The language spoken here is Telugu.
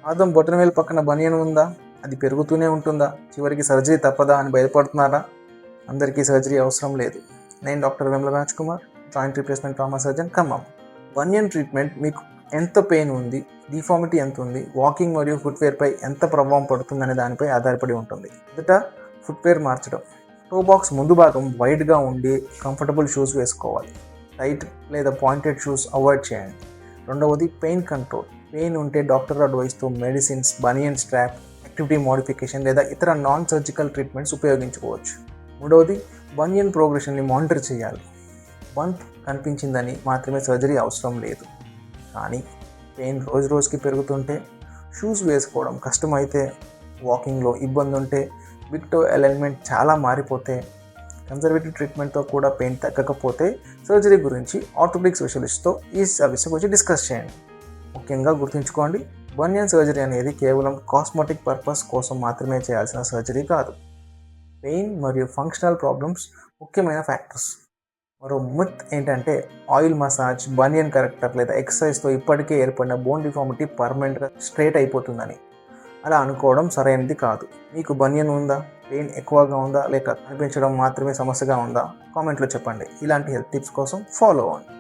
పాదం బొటనవేలు పక్కన బనియన్ ఉందా? అది పెరుగుతూనే ఉంటుందా? చివరికి సర్జరీ తప్పదా అని భయపడుతున్నారా? అందరికీ సర్జరీ అవసరం లేదు. నేను doctor Vemla Raj Kumar, joint replacement trauma surgeon, Khammam. Bunion treatment మీకు ఎంత పెయిన్ ఉంది, డిఫార్మిటీ ఎంత ఉంది, వాకింగ్ మరియు ఫుట్వేర్పై ఎంత ప్రభావం పడుతుందనే దానిపై ఆధారపడి ఉంటుంది. మొదట ఫుట్వేర్ మార్చడం. టో బాక్స్ ముందు భాగం వైడ్గా ఉండి కంఫర్టబుల్ షూస్ వేసుకోవాలి. టైట్ లేదా పాయింటెడ్ షూస్ అవాయిడ్ చేయండి. రెండవది పెయిన్ కంట్రోల్. పెయిన్ ఉంటే డాక్టర్ అడ్వైస్తో మెడిసిన్స్, బనియన్ స్ట్రాప్, యాక్టివిటీ మోడిఫికేషన్ లేదా ఇతర నాన్ సర్జికల్ ట్రీట్మెంట్స్ ఉపయోగించుకోవచ్చు. మూడవది బనియన్ ప్రోగ్రెషన్ని మానిటర్ చేయాలి. బంప్ కనిపించిందని మాత్రమే సర్జరీ అవసరం లేదు. కానీ పెయిన్ రోజు రోజుకి పెరుగుతుంటే, షూస్ వేసుకోవడం కష్టమైతే, వాకింగ్లో ఇబ్బంది ఉంటే, బిగ్ టో అలైన్మెంట్ చాలా మారిపోతే, కన్జర్వేటివ్ ట్రీట్మెంట్తో కూడా పెయిన్ తగ్గకపోతే సర్జరీ గురించి ఆర్థోపెడిక్ స్పెషలిస్ట్తో ఈ సర్వీస్ గురించి డిస్కస్ చేయండి. ముఖ్యంగా గుర్తుంచుకోండి, బనియన్ సర్జరీ అనేది కేవలం కాస్మెటిక్ పర్పస్ కోసం మాత్రమే చేయాల్సిన సర్జరీ కాదు. పెయిన్ మరియు ఫంక్షనల్ ప్రాబ్లమ్స్ ముఖ్యమైన ఫ్యాక్టర్స్. మరో మిత్ ఏంటంటే ఆయిల్ మసాజ్, బనియన్ కరెక్టర్ లేదా ఎక్సర్సైజ్తో ఇప్పటికే ఏర్పడిన బోన్ డిఫార్మిటీ పర్మనెంట్గా స్ట్రైట్ అయిపోతుందని. అలా అనుకోవడం సరైనది కాదు. మీకు బనియన్ ఉందా? పెయిన్ ఎక్కువగా ఉందా? లేక కనిపించడం మాత్రమే సమస్యగా ఉందా? కామెంట్లో చెప్పండి. ఇలాంటి హెల్త్ టిప్స్ కోసం ఫాలో అవ్వండి.